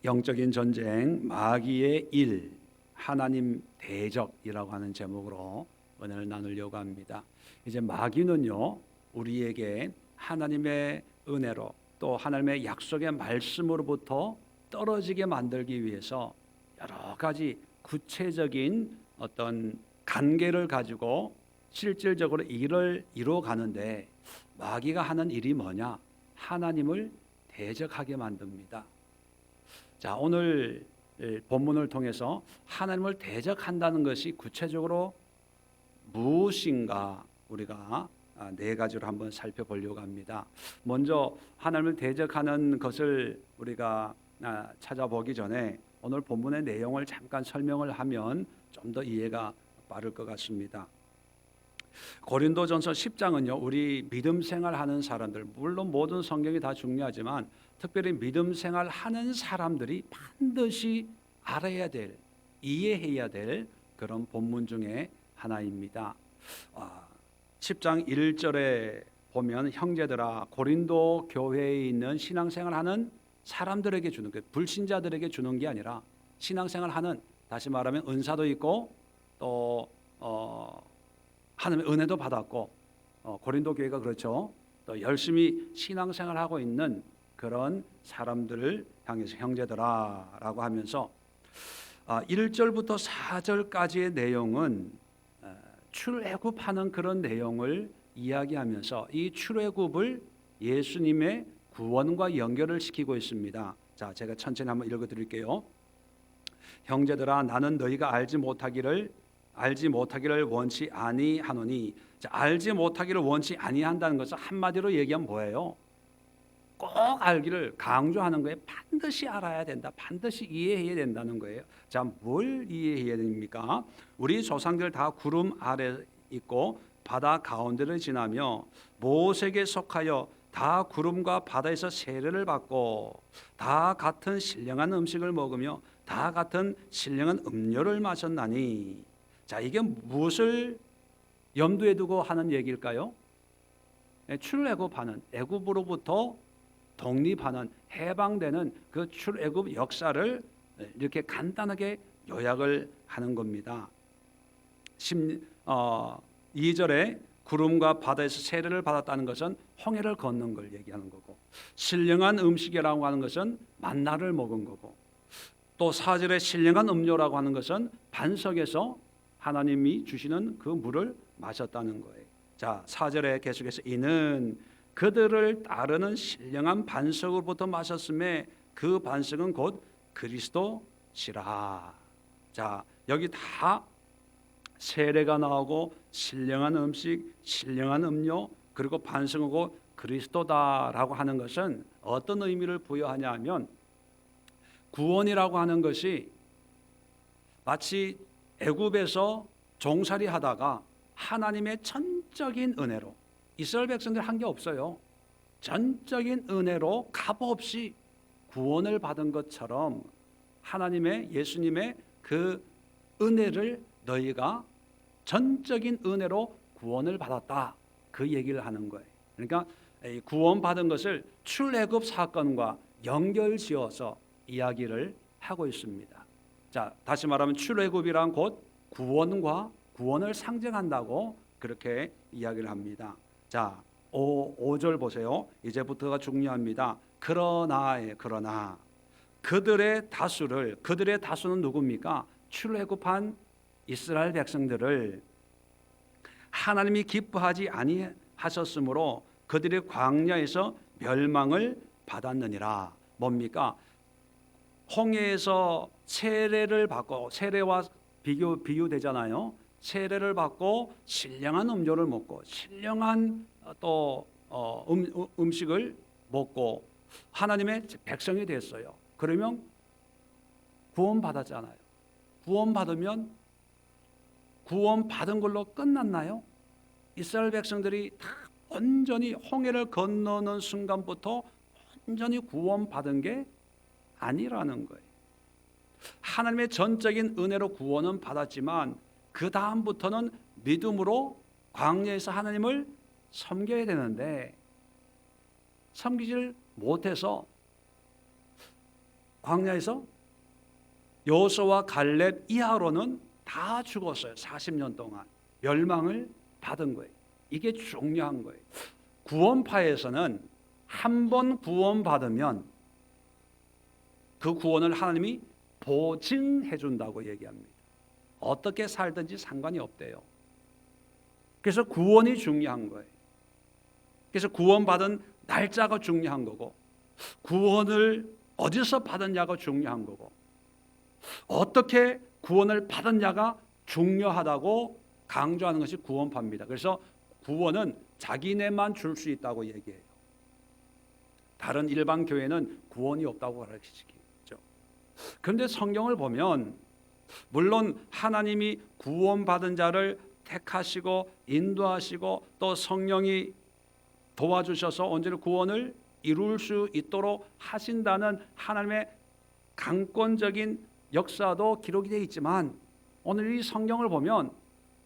영적인 전쟁, 마귀의 일, 하나님 대적이라고 하는 제목으로 은혜를 나누려고 합니다. 이제 마귀는요, 우리에게 하나님의 은혜로 또 하나님의 약속의 말씀으로부터 떨어지게 만들기 위해서 여러 가지 구체적인 어떤 관계를 가지고 실질적으로 일을 이루어가는데, 마귀가 하는 일이 뭐냐? 하나님을 대적하게 만듭니다. 자, 오늘 본문을 통해서 하나님을 대적한다는 것이 구체적으로 무엇인가 우리가 네 가지로 한번 살펴보려고 합니다. 먼저 하나님을 대적하는 것을 우리가 찾아보기 전에 오늘 본문의 내용을 잠깐 설명을 하면 좀 더 이해가 빠를 것 같습니다. 고린도전서 10장은요, 우리 믿음 생활하는 사람들, 물론 모든 성경이 다 중요하지만 특별히 믿음 생활하는 사람들이 반드시 알아야 될, 이해해야 될 그런 본문 중에 하나입니다. 10장 1절에 보면 형제들아, 고린도 교회에 있는 신앙생활하는 사람들에게 주는 게, 불신자들에게 주는 게 아니라 신앙생활하는, 다시 말하면 은사도 있고 또 하나님의 은혜도 받았고, 고린도 교회가 그렇죠. 또 열심히 신앙생활하고 있는 그런 사람들을 향해서 형제들아 라고 하면서 1절부터 4절까지의 내용은 출애굽하는 그런 내용을 이야기하면서 이 출애굽을 예수님의 구원과 연결을 시키고 있습니다. 자, 제가 천천히 한번 읽어드릴게요. 형제들아, 나는 너희가 알지 못하기를 원치 아니하노니. 자, 알지 못하기를 원치 아니한다는 것은 한마디로 얘기하면 뭐예요? 꼭 알기를 강조하는 거예요. 반드시 알아야 된다, 반드시 이해해야 된다는 거예요. 자, 뭘 이해해야 됩니까? 우리 조상들 다 구름 아래 있고 바다 가운데를 지나며 모세에게 속하여 다 구름과 바다에서 세례를 받고 다 같은 신령한 음식을 먹으며 다 같은 신령한 음료를 마셨나니. 자, 이게 무엇을 염두에 두고 하는 얘기일까요? 출애굽하는, 애굽으로부터 독립하는, 해방되는 그 출애굽 역사를 이렇게 간단하게 요약을 하는 겁니다. 2절에 구름과 바다에서 세례를 받았다는 것은 홍해를 걷는 걸 얘기하는 거고, 신령한 음식이라고 하는 것은 만나를 먹은 거고, 또 4절에 신령한 음료라고 하는 것은 반석에서 하나님이 주시는 그 물을 마셨다는 거예요. 자, 4절에 계속해서 이는 그들을 따르는 신령한 반석으로부터 마셨음에 그 반석은 곧 그리스도시라. 자, 여기 다 세례가 나오고 신령한 음식, 신령한 음료, 그리고 반석은 곧 그리스도다라고 하는 것은 어떤 의미를 부여하냐 하면, 구원이라고 하는 것이 마치 애굽에서 종살이 하다가 하나님의 전적인 은혜로, 이스라엘 백성들 한 게 없어요. 전적인 은혜로 값없이 구원을 받은 것처럼 하나님의, 예수님의 그 은혜를 너희가 전적인 은혜로 구원을 받았다, 그 얘기를 하는 거예요. 그러니까 구원 받은 것을 출애굽 사건과 연결지어서 이야기를 하고 있습니다. 자, 다시 말하면 출애굽이란 곧 구원과 구원을 상징한다고 그렇게 이야기를 합니다. 자, 5절 보세요. 이제부터가 중요합니다. 그러나 그들의 다수는 누굽니까? 출애굽한 이스라엘 백성들을 하나님이 기뻐하지 아니하셨으므로 그들의 광야에서 멸망을 받았느니라. 뭡니까? 홍해에서 세례를 받고, 세례와 비유되잖아요. 세례를 받고 신령한 음료를 먹고 신령한 또 음식을 먹고 하나님의 백성이 됐어요. 그러면 구원받았잖아요. 구원받으면 구원받은 걸로 끝났나요? 이스라엘 백성들이 다 온전히 홍해를 건너는 순간부터 온전히 구원받은 게 아니라는 거예요. 하나님의 전적인 은혜로 구원은 받았지만 그 다음부터는 믿음으로 광야에서 하나님을 섬겨야 되는데 섬기질 못해서 광야에서 여호수아와 갈렙 이하로는 다 죽었어요. 40년 동안 멸망을 받은 거예요. 이게 중요한 거예요. 구원파에서는 한 번 구원받으면 그 구원을 하나님이 보증해 준다고 얘기합니다. 어떻게 살든지 상관이 없대요. 그래서 구원이 중요한 거예요. 그래서 구원받은 날짜가 중요한 거고, 구원을 어디서 받았냐가 중요한 거고, 어떻게 구원을 받았냐가 중요하다고 강조하는 것이 구원파입니다. 그래서 구원은 자기네만 줄 수 있다고 얘기해요. 다른 일반 교회는 구원이 없다고 가르치죠. 그런데 성경을 보면 물론 하나님이 구원받은 자를 택하시고 인도하시고 또 성령이 도와주셔서 언제나 구원을 이룰 수 있도록 하신다는 하나님의 강권적인 역사도 기록이 되어 있지만, 오늘 이 성경을 보면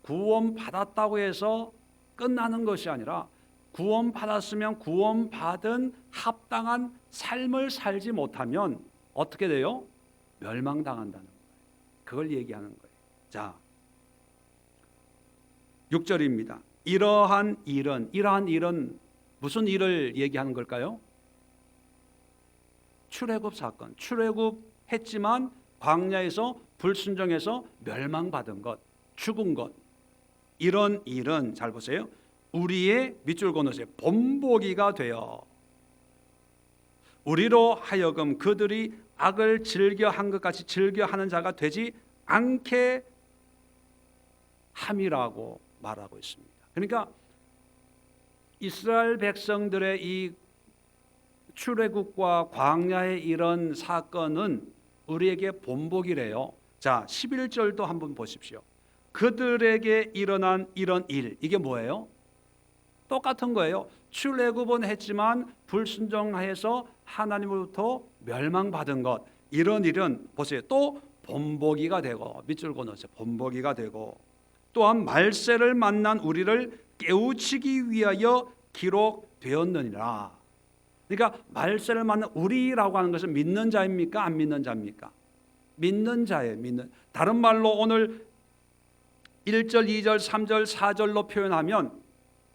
구원받았다고 해서 끝나는 것이 아니라 구원받았으면 구원받은 합당한 삶을 살지 못하면 어떻게 돼요? 멸망당한다는 거예요. 그걸 얘기하는 거예요. 자, 6절입니다. 이러한 일은 무슨 일을 얘기하는 걸까요? 출애굽 사건. 출애굽했지만 광야에서 불순종해서 멸망받은 것, 죽은 것. 이런 일은 잘 보세요. 우리의 밑줄 그어놓으세요. 본보기가 되어 우리로 하여금 그들이 악을 즐겨한 것 같이 즐겨하는 자가 되지 않게 함이라고 말하고 있습니다. 그러니까 이스라엘 백성들의 이 출애굽과 광야의 이런 사건은 우리에게 본보기래요. 자, 11절도 한번 보십시오. 그들에게 일어난 이런 일, 이게 뭐예요? 똑같은 거예요. 출애굽은 했지만 불순종해서 하나님으로부터 멸망받은 것, 이런 일은 보세요. 또 본보기가 되고, 밑줄 그어놓으세요. 본보기가 되고, 또한 말세를 만난 우리를 깨우치기 위하여 기록되었느니라. 그러니까 말세를 만난 우리라고 하는 것은 믿는 자입니까? 안 믿는 자입니까? 믿는 자예요. 다른 말로 오늘 1절, 2절, 3절, 4절로 표현하면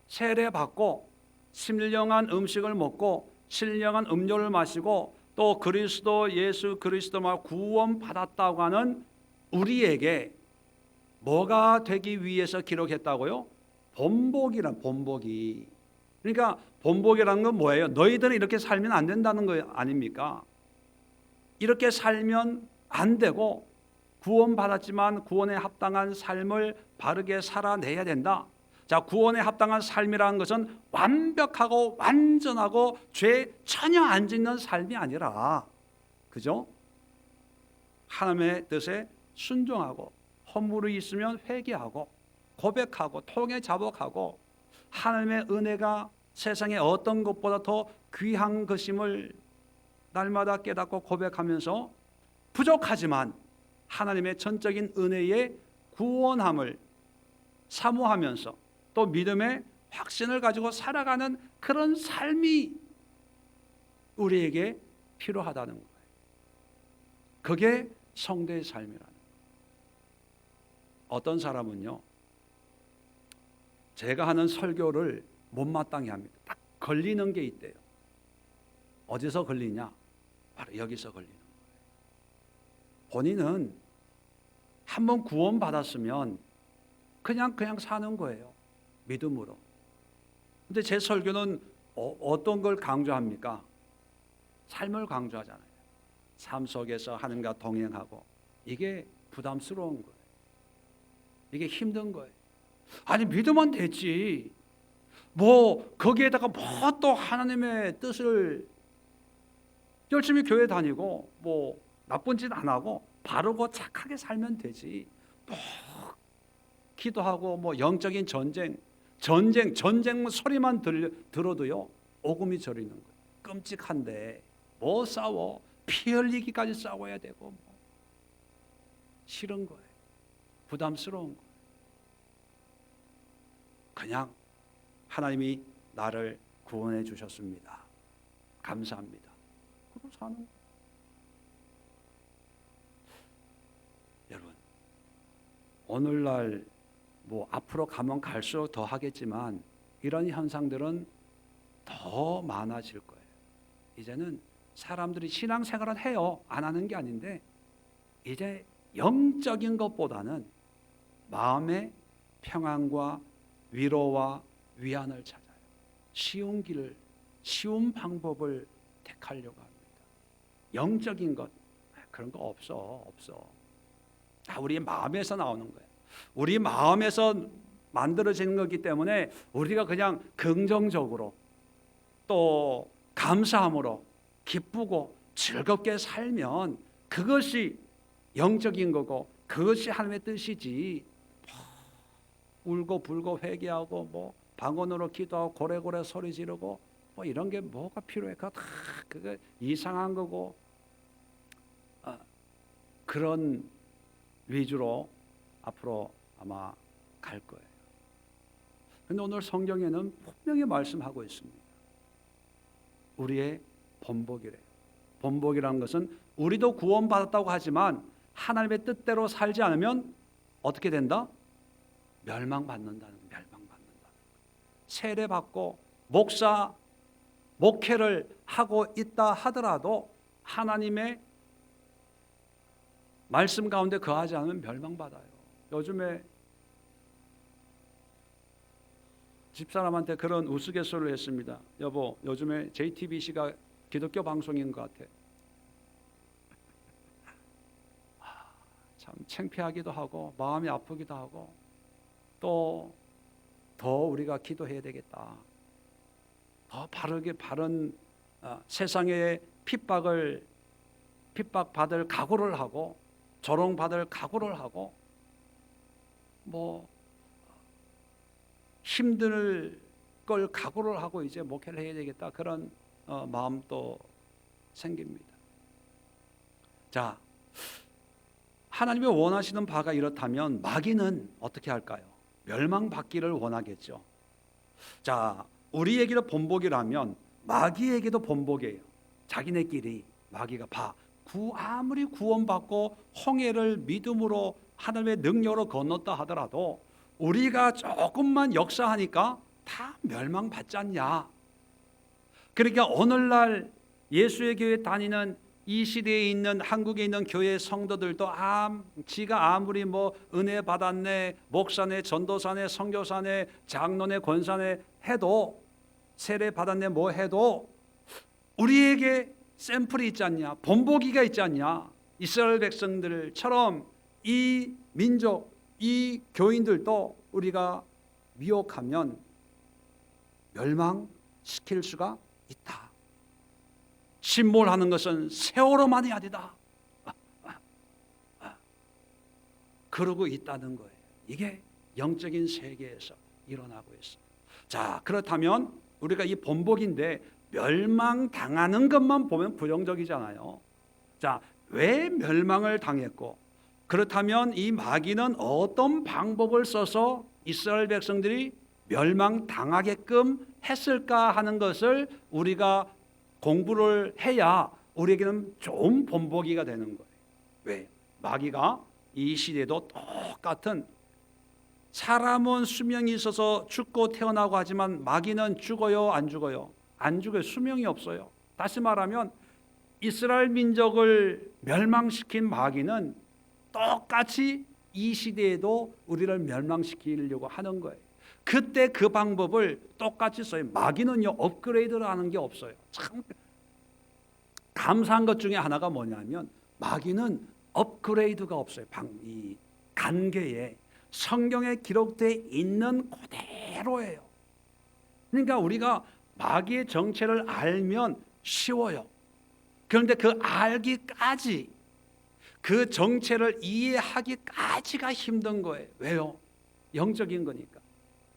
세례받고 신령한 음식을 먹고 신령한 음료를 마시고 또 그리스도 예수 그리스도만 구원받았다고 하는 우리에게 뭐가 되기 위해서 기록했다고요? 본보기란 본보기. 그러니까 본보기라는 건 뭐예요? 너희들은 이렇게 살면 안 된다는 거 아닙니까? 이렇게 살면 안 되고 구원받았지만 구원에 합당한 삶을 바르게 살아내야 된다. 자, 구원에 합당한 삶이라는 것은 완벽하고 완전하고 죄 전혀 안 짓는 삶이 아니라, 그죠? 하나님의 뜻에 순종하고 허물이 있으면 회개하고 고백하고 통해 자복하고 하나님의 은혜가 세상에 어떤 것보다 더 귀한 것임을 날마다 깨닫고 고백하면서 부족하지만 하나님의 전적인 은혜의 구원함을 사모하면서 또 믿음의 확신을 가지고 살아가는 그런 삶이 우리에게 필요하다는 거예요. 그게 성도의 삶이라는 거예요. 어떤 사람은요, 제가 하는 설교를 못마땅해 합니다. 딱 걸리는 게 있대요. 어디서 걸리냐? 바로 여기서 걸리는 거예요. 본인은 한번 구원받았으면 그냥 사는 거예요. 믿음으로. 근데 제 설교는 어떤 걸 강조합니까? 삶을 강조하잖아요. 삶 속에서 하나님과 동행하고, 이게 부담스러운 거예요. 이게 힘든 거예요. 아니, 믿으면 되지. 뭐 거기에다가 뭐 또 하나님의 뜻을 열심히 교회 다니고 뭐 나쁜 짓 안 하고 바르고 착하게 살면 되지. 뭐 기도하고 뭐 영적인 전쟁 소리만 들어도요 오금이 저리는 거예요. 끔찍한데 뭐 싸워? 피 흘리기까지 싸워야 되고 뭐. 싫은 거예요. 부담스러운 거예요. 그냥 하나님이 나를 구원해 주셨습니다. 감사합니다. 그러고 사는 거예요. 오늘날 뭐 앞으로 가면 갈수록 더 하겠지만 이런 현상들은 더 많아질 거예요. 이제는 사람들이 신앙생활은 해요. 안 하는 게 아닌데 이제 영적인 것보다는 마음의 평안과 위로와 위안을 찾아요. 쉬운 길을, 쉬운 방법을 택하려고 합니다. 영적인 것 그런 거 없어. 다 우리 마음에서 나오는 거예요. 우리 마음에서 만들어지는 거기 때문에 우리가 그냥 긍정적으로 또 감사함으로 기쁘고 즐겁게 살면 그것이 영적인 거고 그것이 하나님의 뜻이지. 울고 불고 회개하고 뭐 방언으로 기도하고 고래고래 소리 지르고 뭐 이런 게 뭐가 필요해? 그거 다 그게 이상한 거고 그런 위주로 앞으로 아마 갈 거예요. 그런데 오늘 성경에는 분명히 말씀하고 있습니다. 우리의 본복이래요. 본복이라는 것은 우리도 구원받았다고 하지만 하나님의 뜻대로 살지 않으면 어떻게 된다? 멸망받는다. 세례받고 목사, 목회를 하고 있다 하더라도 하나님의 말씀 가운데 거하지 않으면 멸망받아요. 요즘에 집사람한테 그런 우스갯소리를 했습니다. 여보, 요즘에 JTBC가 기독교 방송인 것 같아. 참 창피하기도 하고 마음이 아프기도 하고 또 더 우리가 기도해야 되겠다. 더 바른 세상의 핍박받을 각오를 하고 조롱받을 각오를 하고 뭐 힘들 걸 각오를 하고 이제 목회를 해야 되겠다. 그런 마음도 생깁니다. 자, 하나님이 원하시는 바가 이렇다면 마귀는 어떻게 할까요? 멸망받기를 원하겠죠. 자, 우리에게도 본복이라면 마귀에게도 본복이에요. 자기네끼리 마귀가 아무리 구원받고 홍해를 믿음으로 하나님의 능력으로 건넜다 하더라도 우리가 조금만 역사하니까 다 멸망받지 않냐. 그러니까 오늘날 예수의 교회 다니는 이 시대에 있는 한국에 있는 교회 성도들도 지가 아무리 뭐 은혜 받았네, 목사네, 전도사네, 선교사네, 장로네, 권사네 해도 세례 받았네 뭐 해도 우리에게 샘플이 있지 않냐, 본보기가 있지 않냐. 이스라엘 백성들처럼 이 민족, 이 교인들도 우리가 미혹하면 멸망시킬 수가 있다. 침몰하는 것은 세월호만이 아니다. 그러고 있다는 거예요. 이게 영적인 세계에서 일어나고 있습니다. 자, 그렇다면 우리가 이 본복인데 멸망당하는 것만 보면 부정적이잖아요. 자, 왜 멸망을 당했고 그렇다면 이 마귀는 어떤 방법을 써서 이스라엘 백성들이 멸망당하게끔 했을까 하는 것을 우리가 공부를 해야 우리에게는 좋은 본보기가 되는 거예요. 왜? 마귀가 이 시대도 똑같은 사람은 수명이 있어서 죽고 태어나고 하지만 마귀는 죽어요, 안 죽어요? 안 죽어요. 수명이 없어요. 다시 말하면 이스라엘 민족을 멸망시킨 마귀는 똑같이 이 시대에도 우리를 멸망시키려고 하는 거예요. 그때 그 방법을 똑같이 써요. 마귀는요 업그레이드를 하는 게 없어요. 참 감사한 것 중에 하나가 뭐냐면 마귀는 업그레이드가 없어요. 이 관계에 성경에 기록되어 있는 그대로예요. 그러니까 우리가 마귀의 정체를 알면 쉬워요. 그런데 그 알기까지 그 정체를 이해하기까지가 힘든 거예요. 왜요? 영적인 거니까.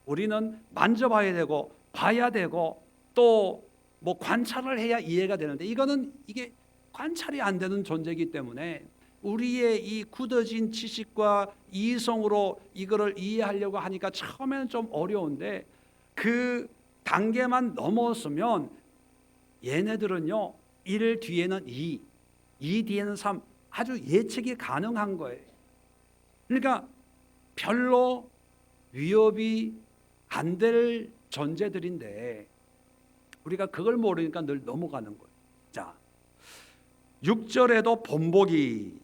우리는 만져봐야 되고 봐야 되고 또 뭐 관찰을 해야 이해가 되는데 이게 관찰이 안 되는 존재이기 때문에 우리의 이 굳어진 지식과 이성으로 이거를 이해하려고 하니까 처음에는 좀 어려운데 그 단계만 넘었으면 얘네들은요 1 뒤에는 2 뒤에는 3 아주 예측이 가능한 거예요. 그러니까 별로 위협이 안 될 존재들인데 우리가 그걸 모르니까 늘 넘어가는 거예요. 자, 6절에도 본보기,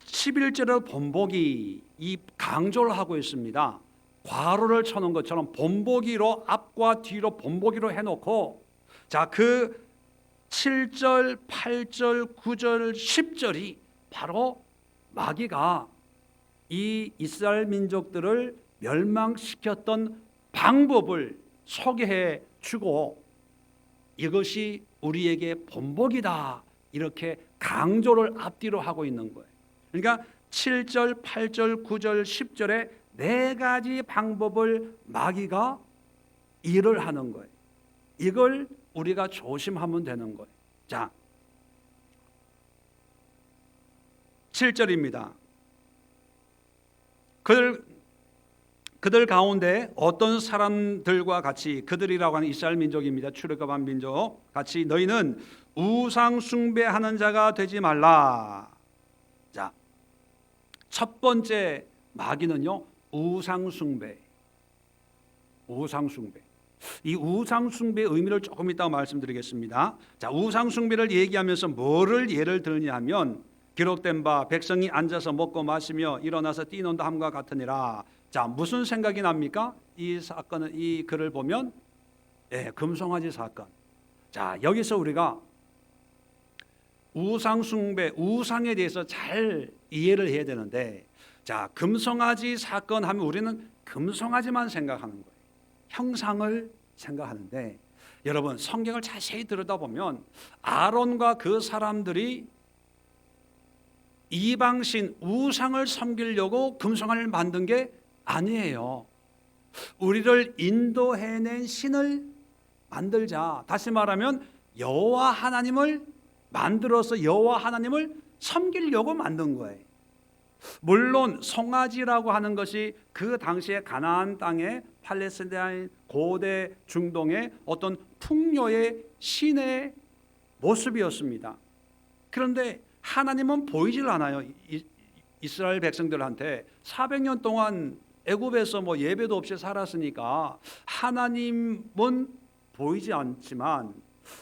11절에도 본보기 이 강조를 하고 있습니다. 괄호를 쳐놓은 것처럼 본보기로 앞과 뒤로 본보기로 해놓고 자, 그 7절, 8절, 9절, 10절이 바로 마귀가 이 이스라엘 민족들을 멸망시켰던 방법을 소개해 주고 이것이 우리에게 본보기다 이렇게 강조를 앞뒤로 하고 있는 거예요. 그러니까 7절, 8절, 9절, 10절에 네 가지 방법을 마귀가 일을 하는 거예요. 이걸 우리가 조심하면 되는 거예요. 자, 7절입니다. 그들 가운데 어떤 사람들과 같이, 그들이라고 하는 이스라엘 민족입니다. 출애굽한 민족 같이 너희는 우상 숭배하는 자가 되지 말라. 자, 첫 번째 마귀는요, 우상 숭배. 우상 숭배. 이 우상 숭배의 의미를 조금 이따가 말씀드리겠습니다. 자, 우상 숭배를 얘기하면서 뭐를 예를 들냐 하면 기록된 바 백성이 앉아서 먹고 마시며 일어나서 뛰논다 함과 같으니라. 자, 무슨 생각이 납니까? 이 사건은, 이 글을 보면 금송아지 사건. 자, 여기서 우리가 우상 숭배, 우상에 대해서 잘 이해를 해야 되는데, 자, 금송아지 사건 하면 우리는 금송아지만 생각하는 거예요. 형상을 생각하는데, 여러분 성경을 자세히 들여다보면 아론과 그 사람들이 이방신 우상을 섬기려고 금송아지를 만든 게 아니에요. 우리를 인도해낸 신을 만들자. 다시 말하면 여호와 하나님을 만들어서 여호와 하나님을 섬기려고 만든 거예요. 물론 송아지라고 하는 것이 그 당시에 가나안 땅의 팔레스타인 고대 중동의 어떤 풍요의 신의 모습이었습니다. 그런데 하나님은 보이질 않아요. 이스라엘 백성들한테 400년 동안 애굽에서 뭐 예배도 없이 살았으니까 하나님은 보이지 않지만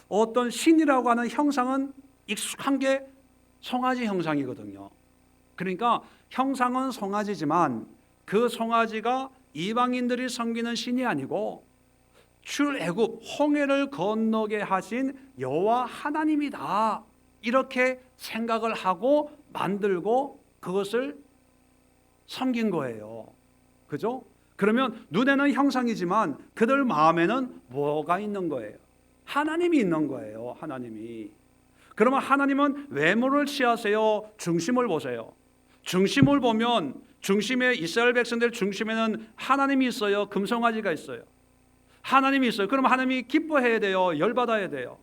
어떤 신이라고 하는 형상은 익숙한 게 송아지 형상이거든요. 그러니까 형상은 송아지지만 그 송아지가 이방인들이 섬기는 신이 아니고 출애굽 홍해를 건너게 하신 여호와 하나님이다. 이렇게 생각을 하고 만들고 그것을 섬긴 거예요. 그죠? 그러면 눈에는 형상이지만 그들 마음에는 뭐가 있는 거예요? 하나님이 있는 거예요. 하나님이. 그러면 하나님은 외모를 취하세요? 중심을 보세요. 중심을 보면 중심에 이스라엘 백성들 중심에는 하나님이 있어요? 금송아지가 있어요? 하나님이 있어요. 그러면 하나님이 기뻐해야 돼요? 열받아야 돼요?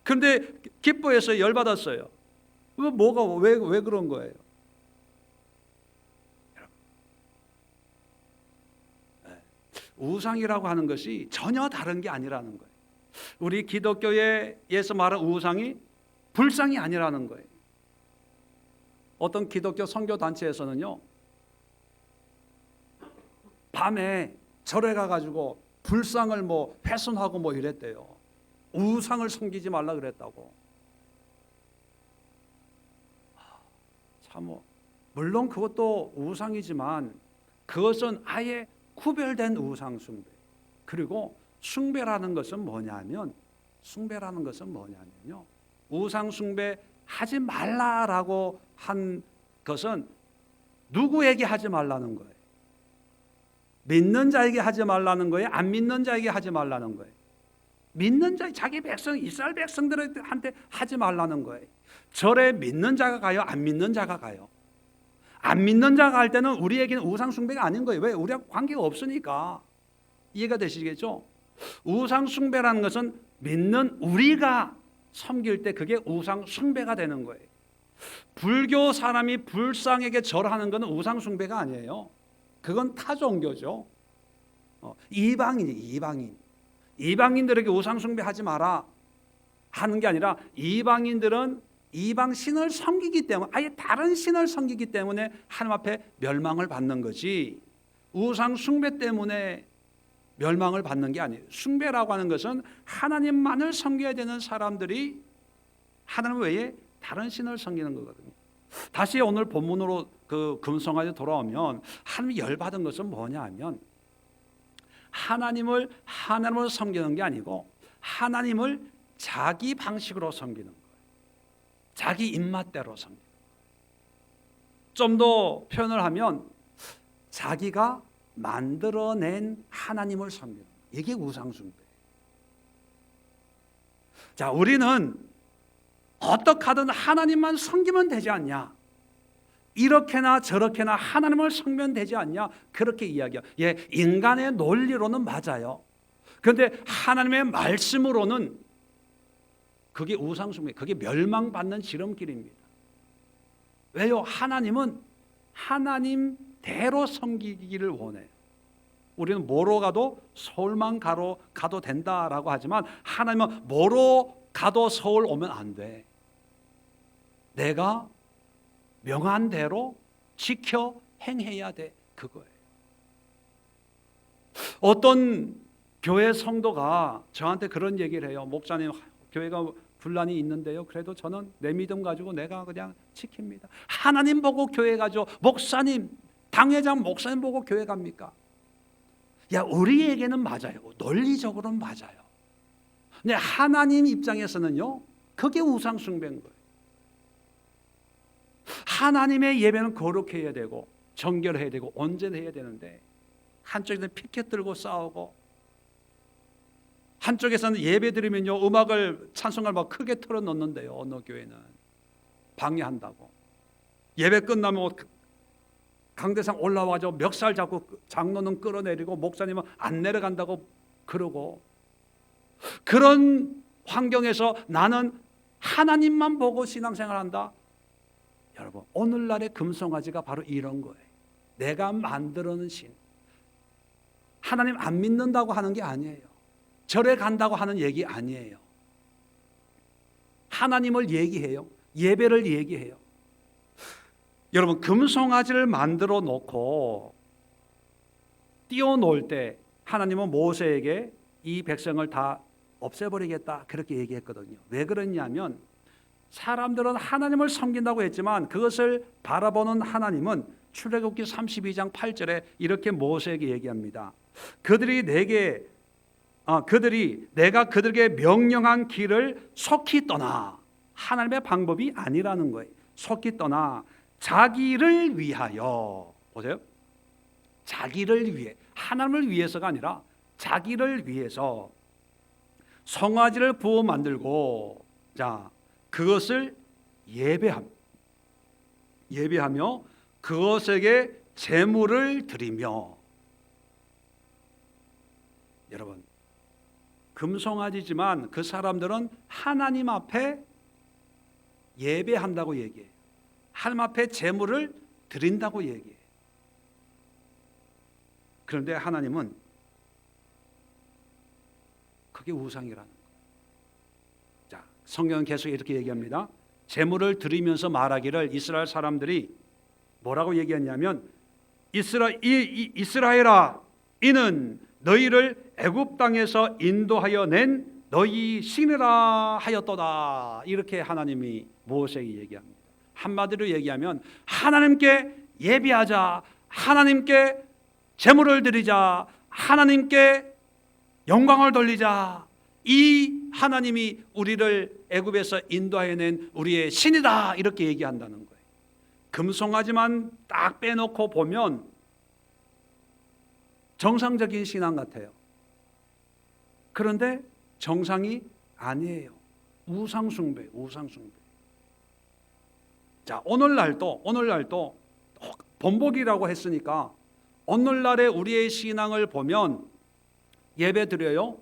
그런데 기뻐해서 열받았어요. 뭐가 왜 그런 거예요? 우상이라고 하는 것이 전혀 다른 게 아니라는 거예요. 우리 기독교에서 말하는 우상이 불상이 아니라는 거예요. 어떤 기독교 선교 단체에서는요, 밤에 절에 가가지고 불상을 뭐 훼손하고 뭐 이랬대요. 우상을 섬기지 말라 그랬다고. 참, 물론 그것도 우상이지만 그것은 아예 구별된 우상 숭배. 그리고 숭배라는 것은 뭐냐면요, 우상 숭배 하지 말라라고 한 것은 누구에게 하지 말라는 거예요? 믿는 자에게 하지 말라는 거예요? 안 믿는 자에게 하지 말라는 거예요? 믿는 자, 자기 백성, 이스라엘 백성들한테 하지 말라는 거예요. 절에 믿는 자가 가요? 안 믿는 자가 가요? 안 믿는 자가 갈 때는 우리에게는 우상 숭배가 아닌 거예요. 왜? 우리하고 관계가 없으니까. 이해가 되시겠죠? 우상 숭배라는 것은 믿는 우리가 섬길 때 그게 우상 숭배가 되는 거예요. 불교 사람이 불상에게 절하는 것은 우상 숭배가 아니에요. 그건 타 종교죠. 이방인들에게 우상 숭배하지 마라 하는 게 아니라 이방인들은 이방 신을 섬기기 때문에, 아예 다른 신을 섬기기 때문에 하나님 앞에 멸망을 받는 거지, 우상 숭배 때문에 멸망을 받는 게 아니에요. 숭배라고 하는 것은 하나님만을 섬겨야 되는 사람들이 하나님 외에 다른 신을 섬기는 거거든요. 다시 오늘 본문으로 그 금송아지 돌아오면, 하나님이 열받은 것은 뭐냐 하면, 하나님을 섬기는 게 아니고 하나님을 자기 방식으로 섬기는 거예요. 자기 입맛대로 섬기는 거예요. 좀 더 표현을 하면 자기가 만들어낸 하나님을 섬기는 거예요. 이게 우상숭배예요. 자, 우리는 어떻게 하든 하나님만 섬기면 되지 않냐, 이렇게나 저렇게나 하나님을 섬기면 되지 않냐, 그렇게 이야기해요. 예, 인간의 논리로는 맞아요. 그런데 하나님의 말씀으로는 그게 우상숭배, 그게 멸망받는 지름길입니다. 왜요? 하나님은 하나님대로 섬기기를 원해요. 우리는 뭐로 가도 서울만 가도 된다라고 하지만, 하나님은 뭐로 가도 서울 오면 안 돼. 내가 명한 대로 지켜 행해야 돼, 그거예요. 어떤 교회 성도가 저한테 그런 얘기를 해요. 목사님, 교회가 분란이 있는데요, 그래도 저는 내 믿음 가지고 내가 그냥 지킵니다. 하나님 보고 교회 가죠. 목사님, 당회장 목사님 보고 교회 갑니까? 야, 우리에게는 맞아요. 논리적으로는 맞아요. 근데 하나님 입장에서는요, 그게 우상 숭배인 거예요. 하나님의 예배는 거룩해야 되고 정결해야 되고 온전해야 되는데, 한쪽에서는 피켓 들고 싸우고, 한쪽에서는 예배 드리면요, 음악을, 찬송가를 막 크게 틀어 놓는데요, 어느 교회는 방해한다고. 예배 끝나면 강대상 올라와서 멱살 잡고 장로는 끌어내리고 목사님은 안 내려간다고 그러고, 그런 환경에서 나는 하나님만 보고 신앙생활한다. 여러분, 오늘날의 금송아지가 바로 이런 거예요. 내가 만들어놓은 신, 하나님 안 믿는다고 하는 게 아니에요. 절에 간다고 하는 얘기 아니에요. 하나님을 얘기해요. 예배를 얘기해요. 여러분, 금송아지를 만들어 놓고 띄워놓을 때 하나님은 모세에게 이 백성을 다 없애버리겠다, 그렇게 얘기했거든요. 왜 그랬냐면, 사람들은 하나님을 섬긴다고 했지만 그것을 바라보는 하나님은 출애굽기 32장 8절에 이렇게 모세에게 얘기합니다. 그들이 내가 그들에게 명령한 길을 속히 떠나, 하나님의 방법이 아니라는 거예요. 속히 떠나 자기를 위하여, 보세요, 자기를 위해, 하나님을 위해서가 아니라 자기를 위해서 송아지를 부어 만들고, 자, 그것을 예배하며 그것에게 제물을 드리며. 여러분, 금송아지지만 그 사람들은 하나님 앞에 예배한다고 얘기해요. 하나님 앞에 제물을 드린다고 얘기해요. 그런데 하나님은 그게 우상이라는 거예요. 자, 성경은 계속 이렇게 얘기합니다. 제물을 드리면서 말하기를, 이스라엘 사람들이 뭐라고 얘기했냐면, 이스라엘아, 이는 너희를 애굽 땅에서 인도하여 낸 너희 신이라 하였도다. 이렇게 하나님이 모세에게 얘기합니다. 한마디로 얘기하면 하나님께 예배하자, 하나님께 제물을 드리자, 하나님께 영광을 돌리자. 이 하나님이 우리를 애굽에서 인도하여 낸 우리의 신이다, 이렇게 얘기한다는 거예요. 금송아지만 딱 빼놓고 보면 정상적인 신앙 같아요. 그런데 정상이 아니에요. 우상숭배. 자, 오늘날도 본보기라고 했으니까 오늘날의 우리의 신앙을 보면 예배 드려요,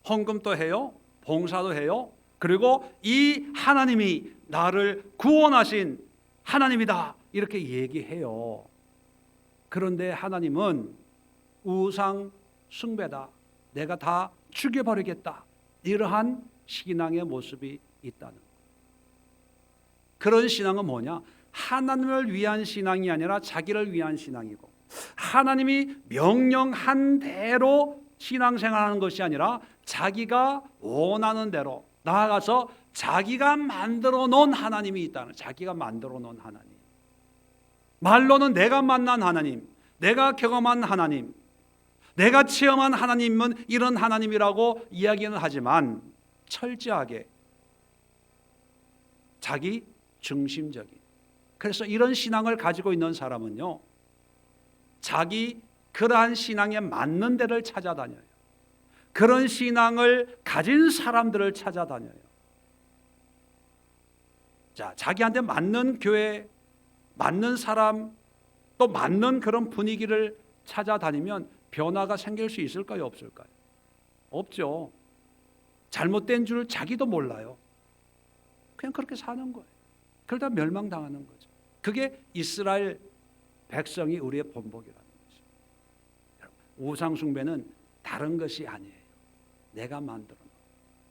헌금도 해요, 봉사도 해요. 그리고 이 하나님이 나를 구원하신 하나님이다, 이렇게 얘기해요. 그런데 하나님은 우상 숭배다, 내가 다 죽여버리겠다, 이러한 신앙의 모습이 있다는 거예요. 그런 신앙은 뭐냐? 하나님을 위한 신앙이 아니라 자기를 위한 신앙이고, 하나님이 명령한 대로 신앙생활하는 것이 아니라 자기가 원하는 대로, 나아가서 자기가 만들어 놓은 하나님이 있다는, 자기가 만들어 놓은 하나님. 말로는 내가 만난 하나님, 내가 경험한 하나님, 내가 체험한 하나님은 이런 하나님이라고 이야기는 하지만 철저하게 자기 중심적인, 그래서 이런 신앙을 가지고 있는 사람은요, 자기 그러한 신앙에 맞는 데를 찾아다녀요. 그런 신앙을 가진 사람들을 찾아다녀요. 자, 자기한테 맞는 교회, 맞는 사람, 또 맞는 그런 분위기를 찾아다니면 변화가 생길 수 있을까요? 없을까요? 없죠. 잘못된 줄 자기도 몰라요. 그냥 그렇게 사는 거예요. 그러다 멸망당하는 거죠. 그게 이스라엘 백성이 우리의 본보기라는 거죠. 우상 숭배는 다른 것이 아니에요. 내가 만들어 놓은.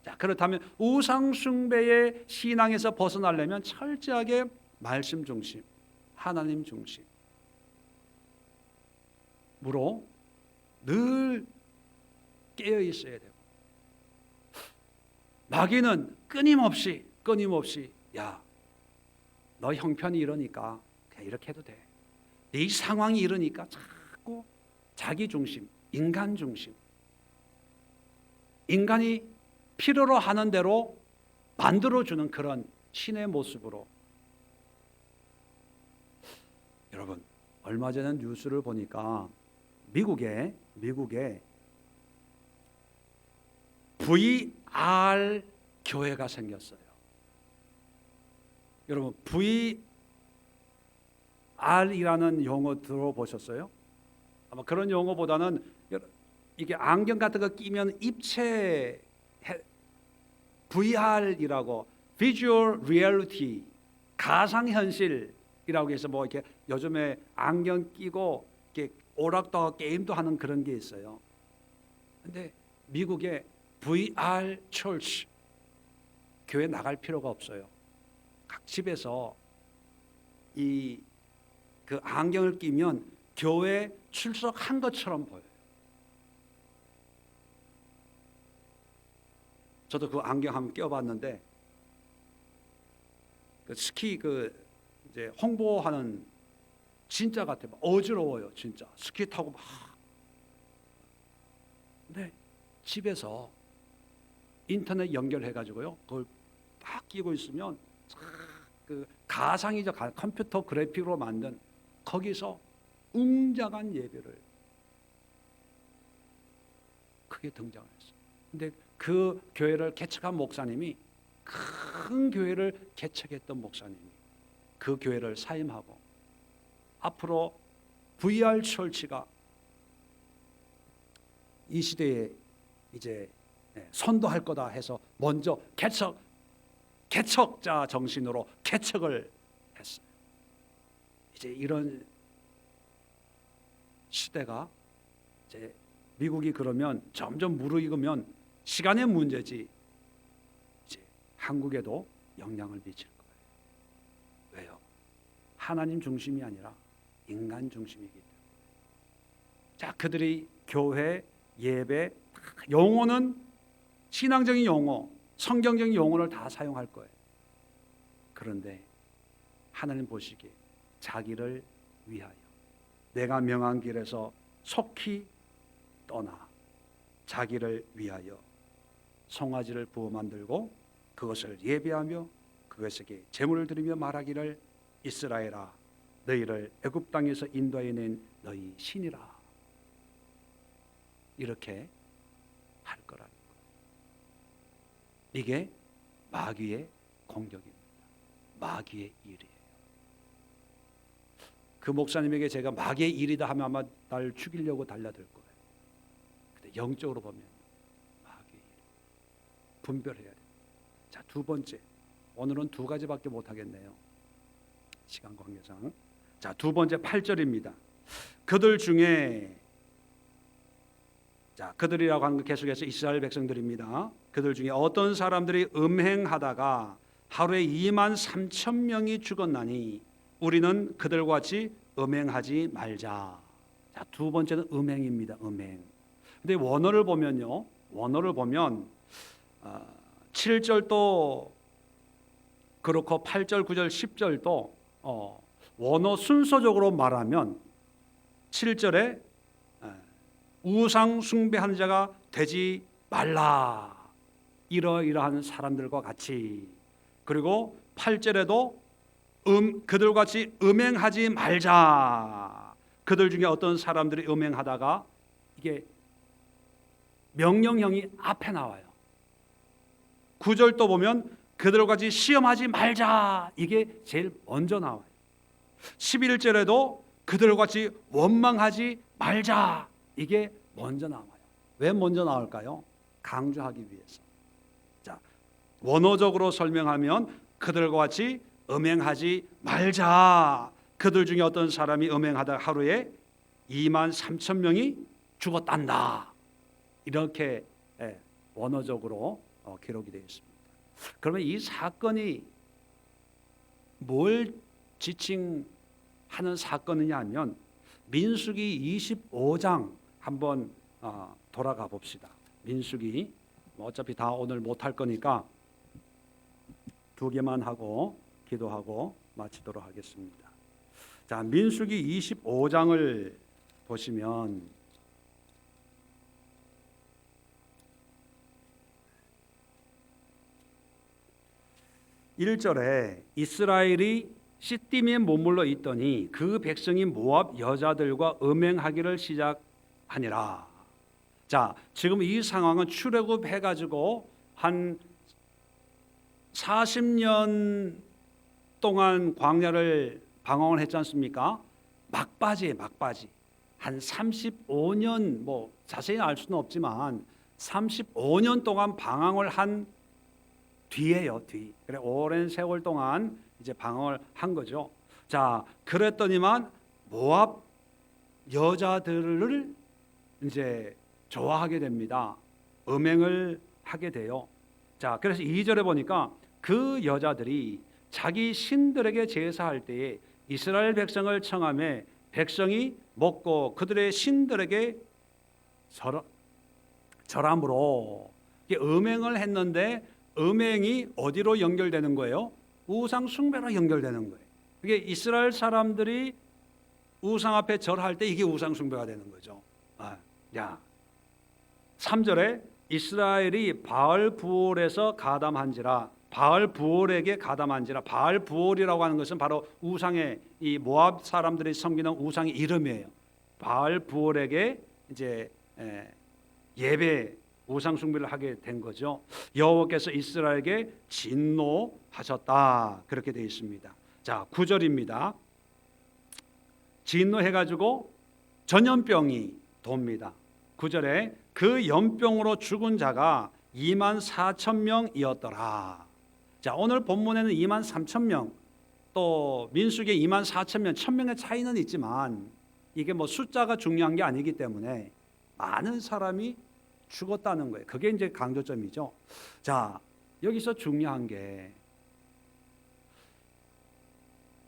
자, 그렇다면 우상 숭배의 신앙에서 벗어나려면 철저하게 말씀 중심, 하나님 중심 무로 늘 깨어 있어야 되고, 마귀는 끊임없이 야, 너 형편이 이러니까 그냥 이렇게 해도 돼. 네 상황이 이러니까 자꾸 자기 중심, 인간 중심, 인간이 필요로 하는 대로 만들어주는 그런 신의 모습으로. 여러분, 얼마 전에 뉴스를 보니까 미국에 VR 교회가 생겼어요. 여러분, VR이라는 용어 들어보셨어요? 아마 그런 용어보다는 이게 안경 같은 거 끼면 입체, VR이라고, Visual Reality, 가상현실이라고 해서 뭐 이렇게 요즘에 안경 끼고 이렇게 오락도 게임도 하는 그런 게 있어요. 근데 미국에 VR Church, 교회 나갈 필요가 없어요. 각 집에서 그 안경을 끼면 교회 출석한 것처럼 보여요. 저도 그 안경 한번 껴봤는데, 그 스키 이제 홍보하는 진짜 같아요. 어지러워요, 진짜. 스키 타고 막. 근데 집에서 인터넷 연결해가지고요, 그걸 딱 끼고 있으면 그 가상이죠, 컴퓨터 그래픽으로 만든, 거기서 웅장한 예배를 크게 등장을 했어요. 근데 그 교회를 개척한 목사님이, 큰 교회를 개척했던 목사님이 그 교회를 사임하고 앞으로 VR 철치가 이 시대에 이제 선도할 거다 해서 먼저 개척자 정신으로 개척을 했어요. 이제 이런 시대가, 이제 미국이 그러면 점점 무르익으면 시간의 문제지, 이제 한국에도 영향을 미칠 거예요. 왜요? 하나님 중심이 아니라 인간 중심이기 때문에. 자, 그들이 교회, 예배, 용어는 신앙적인 용어, 성경적인 용어를 다 사용할 거예요. 그런데 하나님 보시기에 자기를 위하여, 내가 명한 길에서 속히 떠나 자기를 위하여 송아지를 부어 만들고 그것을 예배하며 그것에게 제물을 드리며 말하기를, 이스라엘아, 너희를 애굽 땅에서 인도하여 낸 너희 신이라. 이렇게 할 거라는 거예요. 이게 마귀의 공격입니다. 마귀의 일이에요. 그 목사님에게 제가 마귀의 일이다 하면 아마 날 죽이려고 달려들 거예요. 근데 영적으로 보면 마귀의 일, 분별해야 돼요. 자, 두 번째, 오늘은 두 가지밖에 못 하겠네요, 시간 관계상. 자, 두 번째 8절입니다. 그들 중에, 자, 그들이라고 하는 거 계속해서 이스라엘 백성들입니다. 그들 중에 어떤 사람들이 음행하다가 하루에 2만 3천 명이 죽었나니 우리는 그들과 같이 음행하지 말자. 자, 두 번째는 음행입니다. 음행. 근데 원어를 보면요, 원어를 보면 7절도 그렇고 8절, 9절, 10절도 원어 순서적으로 말하면 7절에 우상 숭배하는 자가 되지 말라, 이러이러한 사람들과 같이. 그리고 8절에도 그들과 같이 음행하지 말자. 그들 중에 어떤 사람들이 음행하다가 이게 명령형이 앞에 나와요. 9절도 보면 그들과 같이 시험하지 말자, 이게 제일 먼저 나와요. 11절에도 그들과 같이 원망하지 말자, 이게 먼저 나와요. 왜 먼저 나올까요? 강조하기 위해서. 자, 원어적으로 설명하면 그들과 같이 음행하지 말자. 그들 중에 어떤 사람이 음행하다 하루에 2만 3천 명이 죽었단다, 이렇게 원어적으로 기록이 되어 있습니다. 그러면 이 사건이 뭘 지칭하는 사건이냐 하면 민수기 25장 한번 돌아가 봅시다. 민수기, 어차피 다 오늘 못할 거니까 두 개만 하고 기도하고 마치도록 하겠습니다. 자, 민수기 25장을 보시면 1절에 이스라엘이 시딤에 머물러 있더니 그 백성이 모압 여자들과 음행하기를 시작하니라. 자, 지금 이 상황은 출애굽해가지고 한 40년 동안 광야를 방황을 했지 않습니까? 막바지에 막바지. 한 35년, 뭐 자세히 알 수는 없지만 35년 동안 방황을 한 뒤에요, 뒤. 그래, 오랜 세월 동안 이제 방황을 한 거죠. 자, 그랬더니만 모압 여자들을 이제 좋아하게 됩니다. 음행을 하게 돼요. 자, 그래서 2절에 보니까 그 여자들이 자기 신들에게 제사할 때에 이스라엘 백성을 청하며 백성이 먹고 그들의 신들에게 절함으로 음행을 했는데, 음행이 어디로 연결되는 거예요? 우상 숭배로 연결되는 거예요. 이게 이스라엘 사람들이 우상 앞에 절할 때 이게 우상 숭배가 되는 거죠. 3절에 이스라엘이 바알 부올에서 가담한지라, 바알 부올에게 가담한지라. 바알 부올이라고 하는 것은 바로 우상의, 이 모압 사람들이 섬기는 우상의 이름이에요. 바알 부올에게 이제 예배, 우상 숭배를 하게 된 거죠. 여호와께서 이스라엘에게 진노하셨다, 그렇게 되어 있습니다. 자, 9절입니다. 진노해가지고 전염병이 돕니다. 9절에 그 연병으로 죽은 자가 2만 4천 명이었더라. 자, 오늘 본문에는 2만 3천 명, 또 민수기에 2만 4천 명, 1,000명의 차이는 있지만 이게 뭐 숫자가 중요한 게 아니기 때문에 많은 사람이 죽었다는 거예요. 그게 이제 강조점이죠. 자, 여기서 중요한 게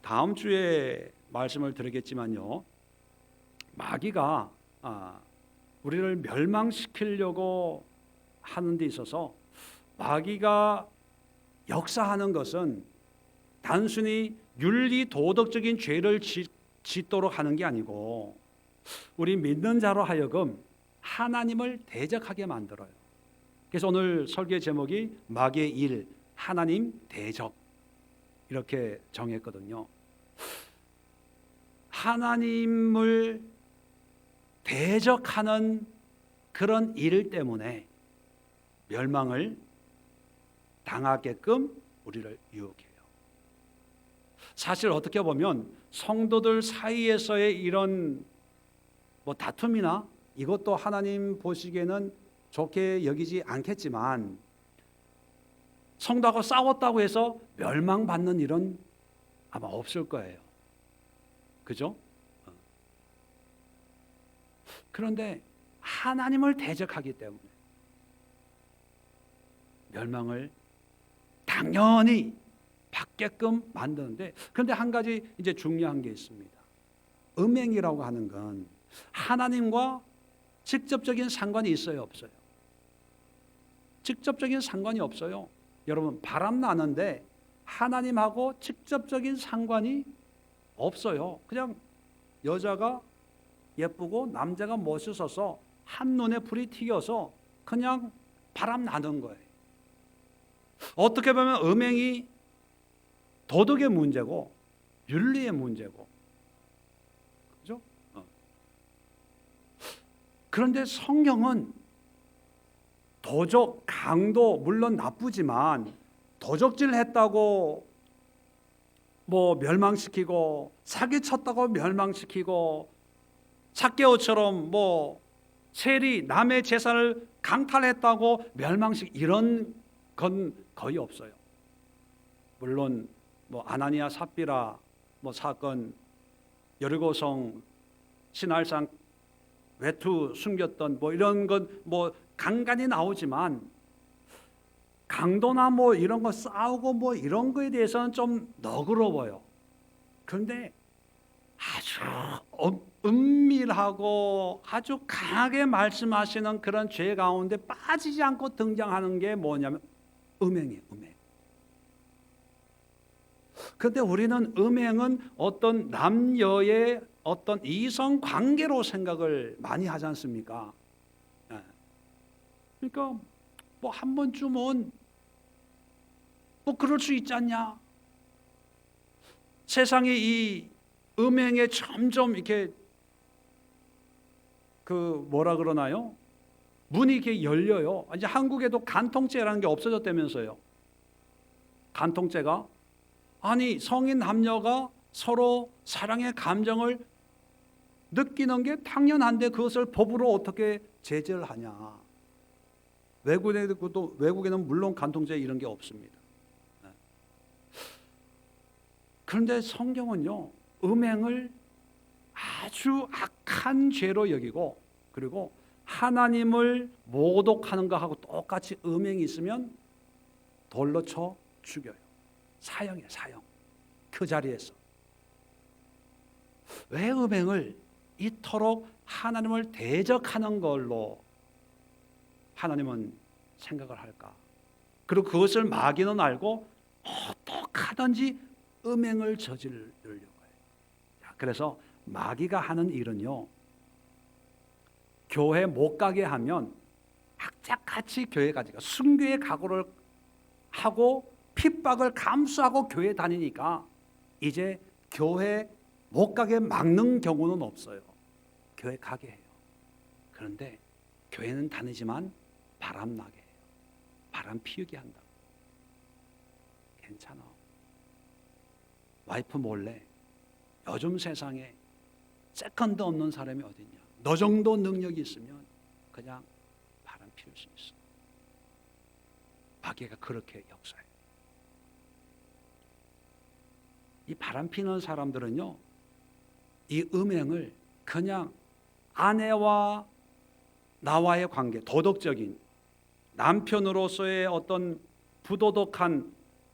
다음 주에 말씀을 드리겠지만요, 마귀가 우리를 멸망시키려고 하는 데 있어서 마귀가 역사하는 것은 단순히 윤리 도덕적인 죄를 짓도록 하는 게 아니고 우리 믿는 자로 하여금 하나님을 대적하게 만들어요. 그래서 오늘 설교의 제목이 마귀의 일, 하나님 대적, 이렇게 정했거든요. 하나님을 대적하는 그런 일 때문에 멸망을 당하게끔 우리를 유혹해요. 사실 어떻게 보면 성도들 사이에서의 이런 뭐 다툼이나 이것도 하나님 보시기에는 좋게 여기지 않겠지만, 성도하고 싸웠다고 해서 멸망받는 일은 아마 없을 거예요. 그죠? 그런데 하나님을 대적하기 때문에 멸망을 당연히 받게끔 만드는데, 그런데 한 가지 이제 중요한 게 있습니다. 음행이라고 하는 건 하나님과 직접적인 상관이 있어요, 없어요? 직접적인 상관이 없어요. 여러분, 바람 나는데 하나님하고 직접적인 상관이 없어요. 그냥 여자가 예쁘고 남자가 멋있어서 한눈에 불이 튀겨서 그냥 바람 나는 거예요. 어떻게 보면 음행이 도덕의 문제고 윤리의 문제고, 그죠? 그런데 성경은 도적, 강도 물론 나쁘지만 도적질 했다고 뭐 멸망시키고, 사기쳤다고 멸망시키고, 삭개오처럼 뭐 세리 남의 재산을 강탈했다고 이런 건 거의 없어요. 물론 뭐 아나니아 삽비라 뭐 사건, 여리고성 신할상 외투 숨겼던 뭐 이런 건 뭐 간간히 나오지만, 강도나 뭐 이런 거 싸우고 뭐 이런 거에 대해서는 좀 너그러워요. 그런데 아주 은밀하고 아주 강하게 말씀하시는 그런 죄 가운데 빠지지 않고 등장하는 게 뭐냐면 음행이에요, 음행. 그런데 우리는 음행은 어떤 남녀의 어떤 이성 관계로 생각을 많이 하지 않습니까? 그러니까 뭐 한 번쯤은 뭐 그럴 수 있지 않냐? 세상에 이 음행에 점점 이렇게 그 뭐라 그러나요? 문이 이렇게 열려요. 이제 한국에도 간통죄라는 게 없어졌다면서요. 간통죄가, 아니 성인 남녀가 서로 사랑의 감정을 느끼는 게 당연한데 그것을 법으로 어떻게 제재를 하냐? 외국에는 물론 간통죄 이런 게 없습니다. 그런데 성경은요, 음행을 아주 악한 죄로 여기고, 그리고 하나님을 모독하는 것하고 똑같이 음행이 있으면 돌로 쳐 죽여요. 사형이에요, 사형. 그 자리에서. 왜 음행을 이토록 하나님을 대적하는 걸로 하나님은 생각을 할까? 그리고 그것을 마귀는 알고 어떡하든지 음행을 저지르려고 해요. 그래서 마귀가 하는 일은요, 교회 못 가게 하면 악착같이 교회 가지고 순교의 각오를 하고 핍박을 감수하고 교회 다니니까 이제 교회 못 가게 막는 경우는 없어요. 교회 가게 해요. 그런데 교회는 다니지만 바람 나게 해요. 바람 피우게 한다. 괜찮아. 와이프 몰래. 요즘 세상에 세컨드 없는 사람이 어딨냐? 너 정도 능력이 있으면 그냥 바람 피울 수 있어. 마귀가 그렇게 역사해. 이 바람 피는 사람들은요, 이 음행을 그냥 아내와 나와의 관계, 도덕적인 남편으로서의 어떤 부도덕한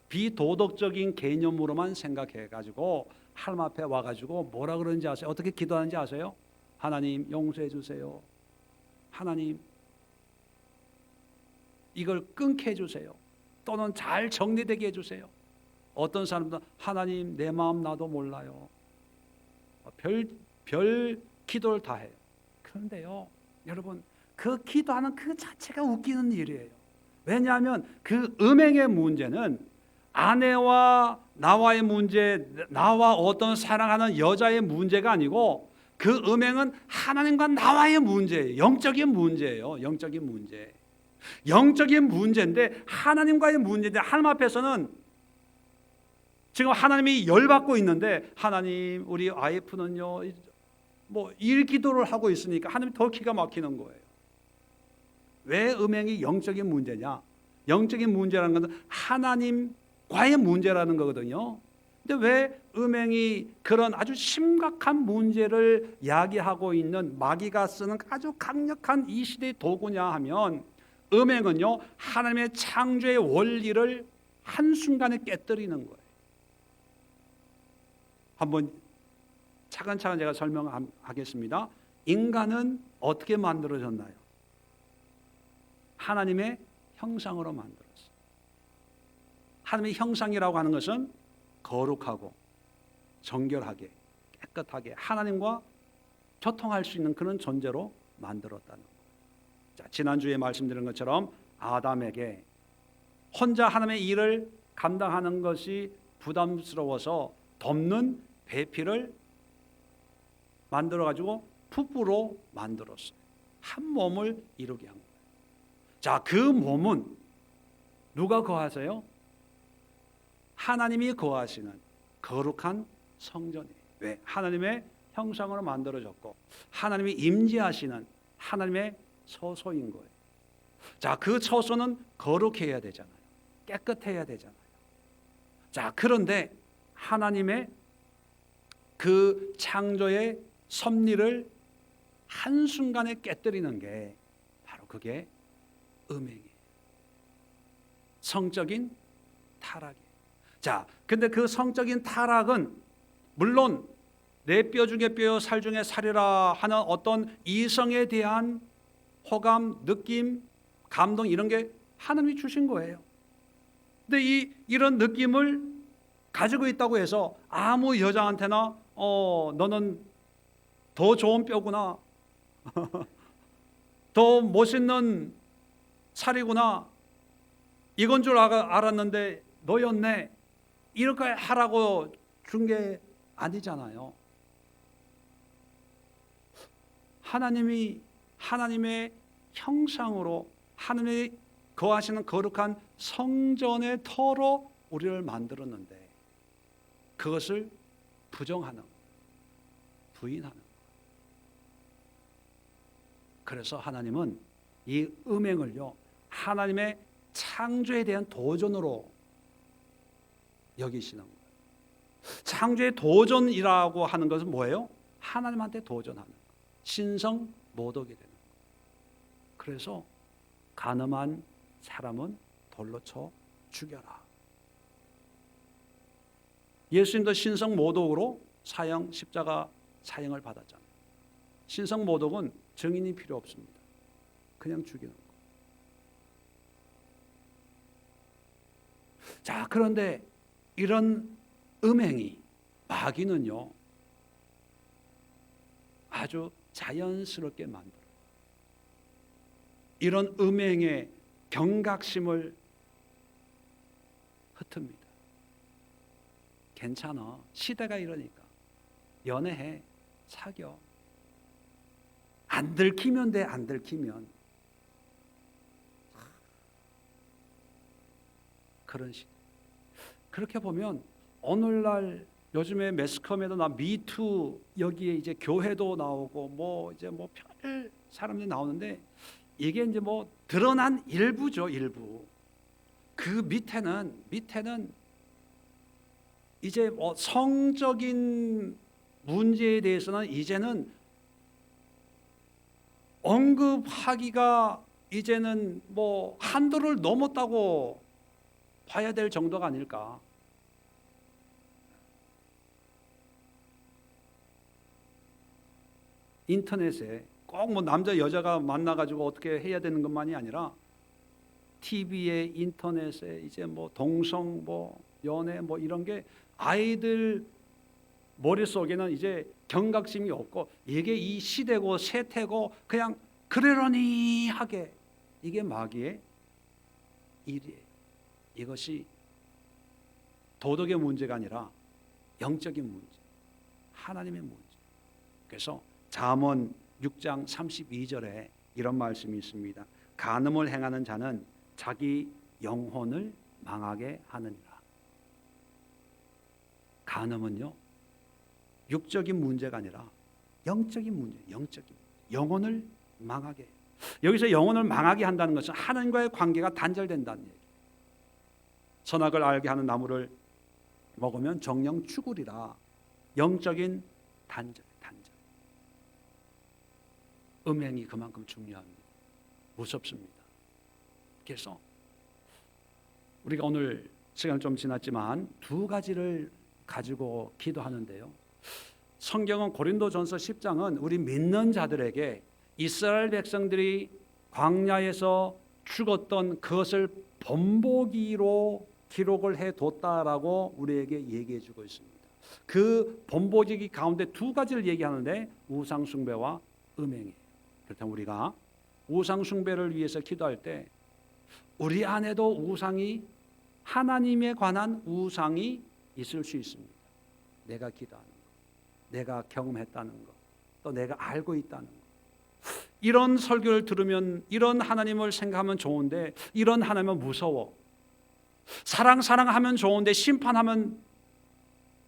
비도덕적인 개념으로만 생각해가지고 하나님 앞에 와가지고 뭐라 그러는지 아세요? 어떻게 기도하는지 아세요? 하나님 용서해 주세요. 하나님 이걸 끊게 해주세요. 또는 잘 정리되게 해주세요. 어떤 사람들은 하나님 내 마음 나도 몰라요. 별 기도를 다 해요. 그런데요, 여러분, 그 기도하는 그 자체가 웃기는 일이에요. 왜냐하면 그 음행의 문제는 아내와 나와의 문제, 나와 어떤 사랑하는 여자의 문제가 아니고 그 음행은 하나님과 나와의 문제예요. 영적인 문제예요. 영적인 문제. 영적인 문제인데 하나님과의 문제인데, 하나님 앞에서는 지금 하나님이 열받고 있는데, 하나님 우리 와이프는요 뭐 일 기도를 하고 있으니까 하나님 더 기가 막히는 거예요. 왜 음행이 영적인 문제냐? 영적인 문제라는 것은 하나님과의 문제라는 거거든요. 근데 왜 음행이 그런 아주 심각한 문제를 야기하고 있는 마귀가 쓰는 아주 강력한 이 시대의 도구냐 하면, 음행은요 하나님의 창조의 원리를 한순간에 깨뜨리는 거예요. 한번 차근차근 제가 설명하겠습니다. 인간은 어떻게 만들어졌나요? 하나님의 형상으로 만들었어요. 하나님의 형상이라고 하는 것은 거룩하고 정결하게 깨끗하게 하나님과 교통할 수 있는 그런 존재로 만들었다는 거예요. 자, 지난주에 말씀드린 것처럼 아담에게 혼자 하나님의 일을 감당하는 것이 부담스러워서 덮는 배필을 만들어가지고 부부로 만들었어요. 한 몸을 이루게 한 거예요. 자, 그 몸은 누가 거하세요? 하나님이 거하시는 거룩한 성전이에요. 왜? 하나님의 형상으로 만들어졌고 하나님이 임재하시는 하나님의 처소인 거예요. 자, 그 처소는 거룩해야 되잖아요. 깨끗해야 되잖아요. 자, 그런데 하나님의 그 창조의 섭리를 한순간에 깨뜨리는 게 바로 그게 음행이에요. 성적인 타락이에요. 자, 근데 그 성적인 타락은 물론 내 뼈 중에 뼈요 살 중에 살이라 하는 어떤 이성에 대한 호감, 느낌, 감동 이런 게 하나님이 주신 거예요. 근데 이런 느낌을 가지고 있다고 해서 아무 여자한테나 너는 더 좋은 뼈구나 더 멋있는 살이구나 이건 줄 알았는데 너였네 이렇게 하라고 준 게 아니잖아요. 하나님이 하나님의 형상으로 하나님이 거하시는 거룩한 성전의 터로 우리를 만들었는데 그것을 부정하는 거예요. 부인하는 거예요. 그래서 하나님은 이 음행을요 하나님의 창조에 대한 도전으로 여기시는 거예요. 창조의 도전이라고 하는 것은 뭐예요? 하나님한테 도전하는 거예요. 신성모독이 되는 거예요. 그래서 간음한 사람은 돌로 쳐 죽여라. 예수님도 신성모독으로 십자가 사형을 받았잖아요. 신성모독은 증인이 필요 없습니다. 그냥 죽이는 거예요. 자, 그런데 이런 음행이 마귀는요 아주 자연스럽게 만들어요. 이런 음행의 경각심을 흩습니다. 괜찮아. 시대가 이러니까. 연애해. 사겨. 안 들키면 돼. 안 들키면. 그런 시대. 그렇게 보면 오늘날 요즘에 매스컴에도 미투 여기에 이제 교회도 나오고 뭐 이제 뭐 별 사람들이 나오는데 이게 이제 뭐 드러난 일부죠, 일부. 그 밑에는 이제 뭐 성적인 문제에 대해서는 이제는 언급하기가 이제는 뭐 한도를 넘었다고 봐야 될 정도가 아닐까. 인터넷에 꼭 뭐 남자 여자가 만나가지고 어떻게 해야 되는 것만이 아니라 TV에 인터넷에 이제 뭐 동성 뭐 연애 뭐 이런 게 아이들 머릿속에는 이제 경각심이 없고 이게 이 시대고 세태고 그냥 그러려니 하게 이게 마귀의 일이에요. 이것이 도덕의 문제가 아니라 영적인 문제, 하나님의 문제. 그래서 잠언 6장 32절에 이런 말씀이 있습니다. 간음을 행하는 자는 자기 영혼을 망하게 하느니라. 간음은요 육적인 문제가 아니라 영적인 문제, 영적인 영혼을 망하게. 여기서 영혼을 망하게 한다는 것은 하나님과의 관계가 단절된다는 얘기. 선악을 알게 하는 나무를 먹으면 정령 죽으리라. 영적인 단절. 음행이 그만큼 중요합니다. 무섭습니다. 그래서 우리가 오늘 시간 좀 지났지만 두 가지를 가지고 기도하는데요. 성경은 고린도전서 10장은 우리 믿는 자들에게 이스라엘 백성들이 광야에서 죽었던 그것을 본보기로 기록을 해뒀다라고 우리에게 얘기해주고 있습니다. 그 본보기 가운데 두 가지를 얘기하는데 우상 숭배와 음행이에요. 그렇다면 우리가 우상 숭배를 위해서 기도할 때 우리 안에도 우상이, 하나님에 관한 우상이 있을 수 있습니다. 내가 기도하는 것, 내가 경험했다는 것, 또 내가 알고 있다는 것. 이런 설교를 들으면 이런 하나님을 생각하면 좋은데 이런 하나님은 무서워. 사랑하면 좋은데 심판하면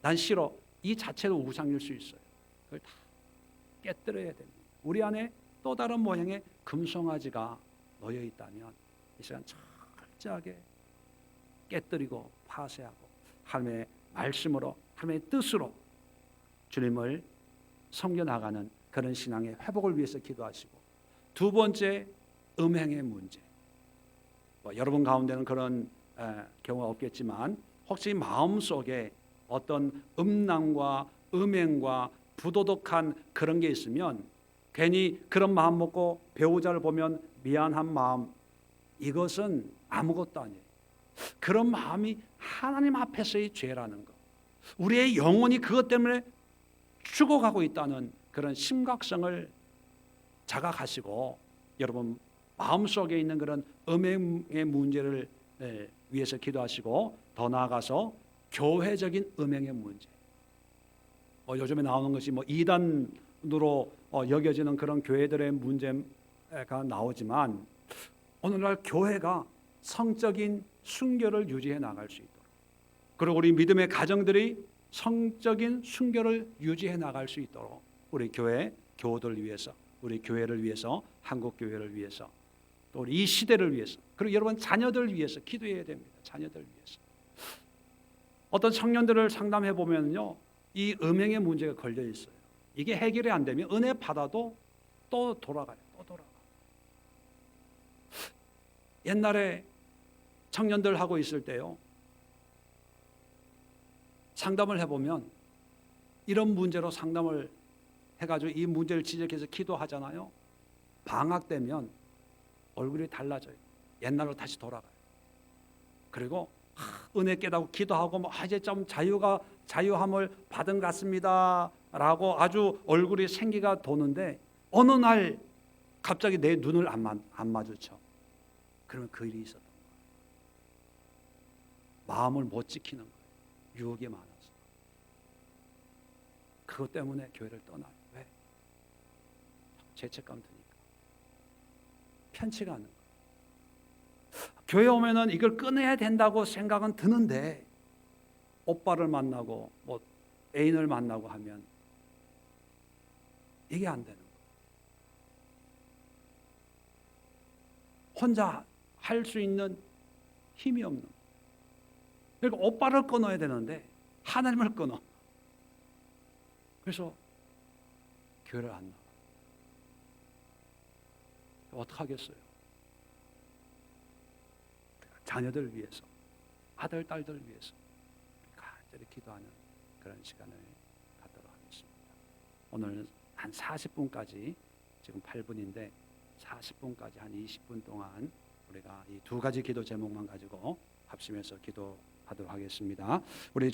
난 싫어. 이 자체로 우상일 수 있어요. 그걸 다 깨뜨려야 됩니다. 우리 안에 또 다른 모양의 금송아지가 놓여 있다면 이 시간 철저하게 깨뜨리고 파쇄하고 하나님의 말씀으로, 하나님의 뜻으로 주님을 섬겨나가는 그런 신앙의 회복을 위해서 기도하시고, 두 번째, 음행의 문제. 여러분 가운데는 그런 경우가 없겠지만 혹시 마음속에 어떤 음란과 음행과 부도덕한 그런 게 있으면 괜히 그런 마음 먹고 배우자를 보면 미안한 마음, 이것은 아무것도 아니에요. 그런 마음이 하나님 앞에서의 죄라는 것, 우리의 영혼이 그것 때문에 죽어가고 있다는 그런 심각성을 자각하시고 여러분 마음속에 있는 그런 음행의 문제를 위해서 기도하시고, 더 나아가서 교회적인 음행의 문제, 요즘에 나오는 것이 이단으로 여겨지는 그런 교회들의 문제가 나오지만 오늘날 교회가 성적인 순결을 유지해 나갈 수 있도록, 그리고 우리 믿음의 가정들이 성적인 순결을 유지해 나갈 수 있도록 우리 교회 교우들을 위해서, 우리 교회를 위해서, 한국 교회를 위해서, 또 우리 이 시대를 위해서, 그리고 여러분 자녀들 위해서 기도해야 됩니다. 자녀들 위해서. 어떤 청년들을 상담해 보면요, 이 음행의 문제가 걸려 있어요. 이게 해결이 안 되면 은혜 받아도 또 돌아가요. 또 돌아가. 옛날에 청년들 하고 있을 때요, 상담을 해보면 이런 문제로 상담을 해가지고 이 문제를 지적해서 기도하잖아요. 방학 되면 얼굴이 달라져요. 옛날로 다시 돌아가요. 그리고 은혜 깨닫고 기도하고 이제 좀 자유함을 받은 것 같습니다 라고 아주 얼굴이 생기가 도는데 어느 날 갑자기 내 눈을 안 마주쳐. 그러면 그 일이 있었던 거예요. 마음을 못 지키는 거예요. 유혹이 많아서. 그것 때문에 교회를 떠나요. 왜? 죄책감 드니까. 편치가 않는 거예요. 교회 오면은 이걸 끊어야 된다고 생각은 드는데 오빠를 만나고 애인을 만나고 하면 이게 안 되는 거예요. 혼자 할 수 있는 힘이 없는 거예요. 그러니까 오빠를 끊어야 되는데 하나님을 끊어. 그래서 교회를 안 나가. 어떡하겠어요? 자녀들 위해서, 아들, 딸들 위해서 간절히 기도하는 그런 시간을 갖도록 하겠습니다. 오늘 한 40분까지, 지금 8분인데 40분까지 한 20분 동안 우리가 이 두 가지 기도 제목만 가지고 합심해서 기도하도록 하겠습니다. 우리